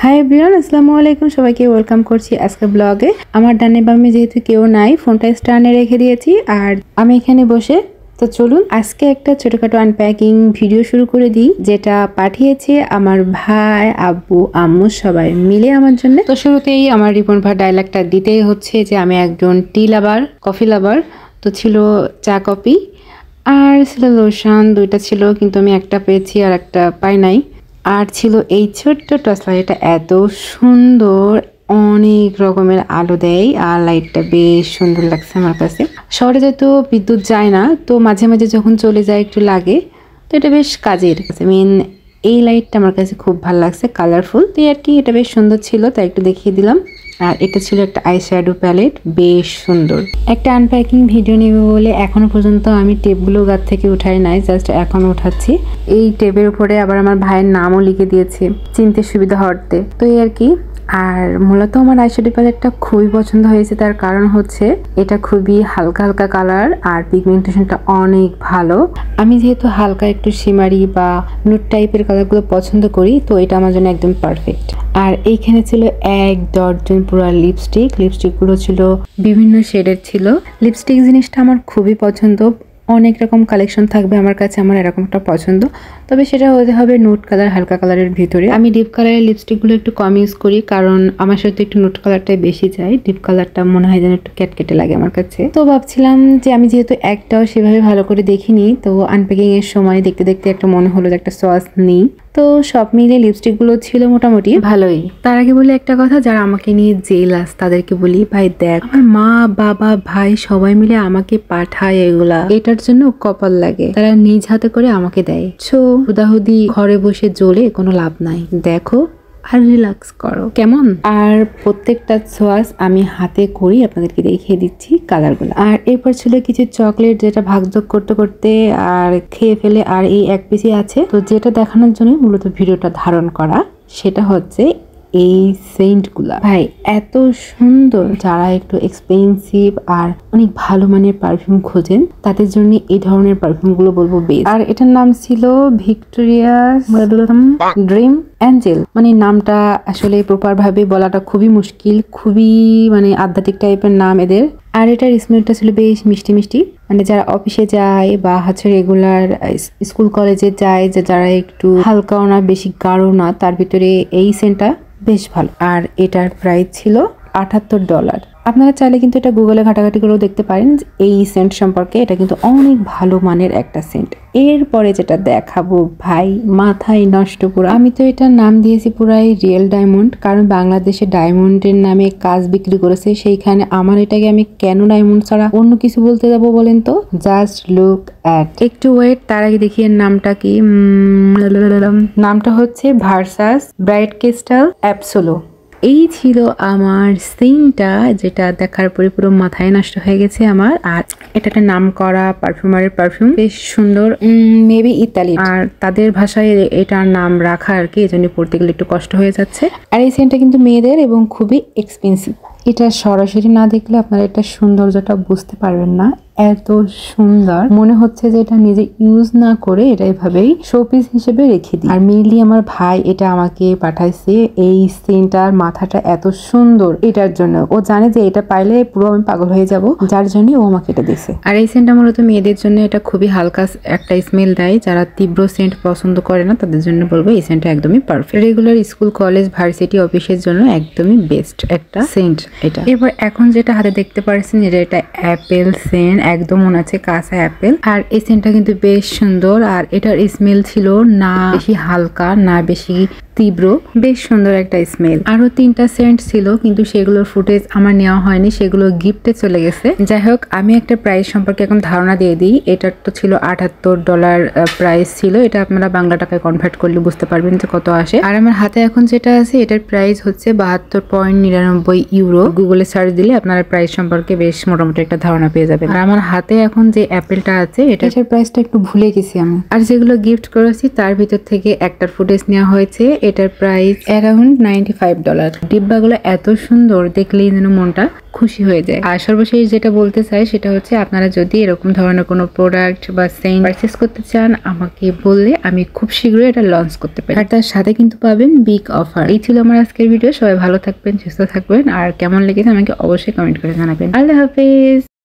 Hi everyone, আসসালামু আলাইকুম। সবাইকে ওয়েলকাম করছি আজকে ব্লগে। আমার ডানে বামে যেহেতু কেউ নাই, ফোনটা স্ট্যান্ডে রেখে দিয়েছি আর আমি এখানে বসে। তো চলুন আজকে একটা ছোটখাটো আনপ্যাকিং ভিডিও শুরু করে দিই, যেটা পাঠিয়েছে আমার ভাই, আব্বু, আম্মু সবাই মিলে আমার জন্য। তো শুরুতেই আমার রিপন ভাই ডায়লগটা দিতেই হচ্ছে যে আমি একজন টি লাভার, কফি লাভার। তো ছিল চা কফি আর ছিল লোশন, দুইটা ছিল কিন্তু আমি একটা পেয়েছি আর একটা পাই নাই। আর ছিল এই ছোট্ট টর্চ লাইট, এটা এত সুন্দর, অনেক রকমের আলো দেয় আর লাইটটা বেশ সুন্দর লাগছে আমার কাছে। শহরে যেহেতু বিদ্যুৎ যায় না, তো মাঝে মাঝে যখন চলে যায় একটু লাগে, তো এটা বেশ কাজের। মেন এই লাইটটা আমার কাছে খুব ভালো লাগছে, কালারফুল। তো আর কি এটা বেশ সুন্দর ছিল, তাই একটু দেখিয়ে দিলাম। আর এটা ছিল একটা আই শ্যাডো প্যালেট, বেশ সুন্দর। একটা আনপ্যাকিং ভিডিও নেবে বলে এখনো পর্যন্ত আমি টেপগুলো গাছ থেকে উঠাই নাই, জাস্ট এখন উঠাচ্ছি। এই টেপের উপরে আবার আমার ভাইয়ের নামও লিখে দিয়েছে চিনতে সুবিধা হতে। তো এই আর কি। আর মূলত আমার আইশ্যাডো প্যালেটটা খুবই পছন্দ হয়েছে, তার কারণ হচ্ছে এটা খুবই হালকা হালকা কালার আর পিগমেন্টেশনটা অনেক ভালো। আমি যেহেতু হালকা একটু শিমারি বা নুট টাইপের কালারগুলো পছন্দ করি, তো এটা আমার জন্য একদম পারফেক্ট। আর এইখানে ছিল এক ডজন পুরো লিপস্টিকগুলো ছিল বিভিন্ন শেডের ছিল। লিপস্টিক জিনিসটা আমার খুবই পছন্দ, অনেক রকম কালেকশন থাকবে আমার কাছে, আমার এরকম একটা পছন্দ। তবে সেটা হতে হবে নুট কালার, হালকা কালারের ভিতরে। আমি ডিপ কালারের লিপস্টিকগুলো একটু কম ইউজ করি, কারণ আমার সাথে একটু নুট কালারটাই বেশি যায়। ডিপ কালারটা মনে হয় যেন একটু ক্যাটকেটে লাগে আমার কাছে। তো ভাবছিলাম যে আমি যেহেতু একটাও সেভাবে ভালো করে দেখিনি, তো আনপ্যাকিং এর সময় দেখতে দেখতে একটা মনে হলো যে একটা সস নিই। তো সব মিলে লিপস্টিকগুলো ছিল মোটামুটি ভালোই। তার আগে বলি একটা কথা, যারা আমাকে নিয়ে জেলাস তাদেরকে বলি, ভাই দেখ, আমার মা, বাবা, ভাই সবাই মিলে আমাকে পাঠায় এগুলা, এটার জন্য কপাল লাগে। তারা নিজ হাতে করে আমাকে দেয়। সো হুদাহুদি ঘরে বসে জ্বলে কোনো লাভ নাই, দেখো আর রিল্যাক্স করো, কেমন? আর প্রত্যেকটা সোয়াস আমি হাতে করি, আপনাদেরকে দেখিয়ে দিচ্ছি কালারগুলো। আর এরপর ছিল কিছু চকলেট, যেটা ভাগযোগ করতে করতে আর খেয়ে ফেলে আর এই এক পিসই আছে। তো যেটা দেখানোর জন্য মূলত ভিডিওটা ধারণ করা, সেটা হচ্ছে এই সেন্টগুলা। ভাই এত সুন্দর, যারা একটু এক্সপেন্সিভ আর অনেক ভালো মানের পারফিউম খোঁজেন তাদের জন্য এই ধরনের পারফিউম গুলো বলবো বেস্ট। আর এটার নাম ছিল ভিক্টোরিয়াস ড্রিম অ্যাঞ্জেল। মানে নামটা আসলে প্রপার ভাবে বলাটা খুবই মুশকিল, খুবই মানে আধ্যাত্মিক টাইপের নাম এদের। আর এটার স্মেলটা ছিল বেশ মিষ্টি মিষ্টি, মানে যারা অফিসে যায় বা হচ্ছে রেগুলার স্কুল কলেজে যায়, যে যারা একটু হালকাও না বেশি গাঢ় না, তার ভিতরে এই সেন্টটা বেশ ভালো। আর এটার প্রাইস ছিল $78। আপনারা চাইলে কিন্তু এটা গুগলে ঘাটাঘাটি করেও দেখতে পারেন এই সেন্ট সম্পর্কে। এটা কিন্তু অনেক ভালো মানের একটা সেন্ট। এরপরে যেটা দেখাবো ভাই, মাথায় নষ্ট পুরো। আমি তো এটার নাম দিয়েছি পুরাই রিয়েল ডায়মন্ড, কারণ বাংলাদেশে ডায়মন্ডের নামে কাজ বিক্রি করেছে, সেইখানে আমার এটাকে আমি কেন ডায়মন্ড ছাড়া অন্য কিছু বলতে যাবো বলেন তো? Just look at. একটু ওয়েট, তার আগে দেখি এর নামটা কি। নামটা হচ্ছে ভার্সাস ব্রাইট ক্রিস্টাল অ্যাবসোলো। এই ছিল আমার সিনটা, যেটা দেখার পরে পুরো মাথায় নষ্ট হয়ে গেছে আমার। আর এটা একটা নাম করা পারফিউমারের পারফিউম, বেশ সুন্দর, মেবি ইতালি। আর তাদের ভাষায় এটার নাম রাখা আর কি, এই জন্য পড়তে গেলে একটু কষ্ট হয়ে যাচ্ছে। আর এই সেন্টটা কিন্তু মেয়েদের এবং খুবই এক্সপেন্সিভ। এটা সরাসরি না দেখলে আপনারা এটা সৌন্দর্যটা বুঝতে পারবেন না। এত সুন্দর মনে হচ্ছে যে এটা নিজে ইউজ না করে এটা এভাবেই শোপিস হিসেবে রেখে দিই। আর মেইনলি আমার ভাই এটা আমাকে পাঠাইছে, এই সেন্টার মাথাটা এত সুন্দর, এটার জন্য। ও জানে যে এটা পাইলে পুরো আমি পাগল হয়ে যাব, যার জন্য ও আমাকে এটা দিছে। আর এই সেন্টটা মূলত মেয়েদের জন্য, এটা খুবই হালকা একটা স্মেল দেয়। যারা তীব্র সেন্ট পছন্দ করে না তাদের জন্য বলবো এই সেন্টটা একদমই perfect. Regular school, college, varsity, অফিসের জন্য একদমই বেস্ট একটা সেন্ট এটা। এরপর এখন যেটা হাতে দেখতে পাচ্ছেন, এটা অ্যাপেল সেন্ট, একদম মনে আছে কাঁচা অ্যাপেল। আর এই সেন্টটা কিন্তু বেশ সুন্দর। আর এটার স্মেল ছিল না বেশি হালকা না বেশি তীব্র, বেশ সুন্দর একটা স্মেল। আরো 3টা সেন্ট ছিল, কিন্তু সেগুলোর ফুটেজ আমার নেওয়া হয়নি, সেগুলো গিফটে চলে গেছে। যাই হোক, আমি একটা প্রাইস সম্পর্কে এখন ধারণা দিয়ে দিই। এটার তো ছিল $78 প্রাইস ছিল। এটা আপনারা বাংলা টাকায় কনভার্ট করলে বুঝতে পারবেন যে কত আসে। আর আমার হাতে এখন যেটা আছে, এটার প্রাইস হচ্ছে €72.99। গুগলে সার্চ দিলে আপনারা প্রাইস সম্পর্কে বেশ মোটামুটি একটা ধারণা পেয়ে যাবেন। আর আমার হাতে এখন যে অ্যাপেলটা আছে, এটার প্রাইসটা একটু ভুলে গেছি আমি। আর যেগুলো গিফট করেছি তার ভিতর থেকে একটার ফুটেজ নেওয়া হয়েছে। এটার প্রাইস অ্যারাউন্ড $95। ডিব্বাগুলো এত সুন্দর দেখলেই যেন মনটা খুশি হয়ে যায়। আর সর্বশেষ যেটা বলতে চাই সেটা হচ্ছে আপনারা যদি এরকম ধরনের কোনো প্রোডাক্ট বা সেন্ট পারচেস করতে চান আমাকে বললে আমি খুব শীঘ্রই এটা লঞ্চ করতে পারি। আর তার সাথে কিন্তু পাবেন বিগ অফার। এই ছিল আমার আজকের ভিডিও। সবাই ভালো থাকবেন, সুস্থ থাকবেন, আর কেমন লেগেছে আমাকে অবশ্যই কমেন্ট করে জানাবেন। আল্লাহ হাফেজ।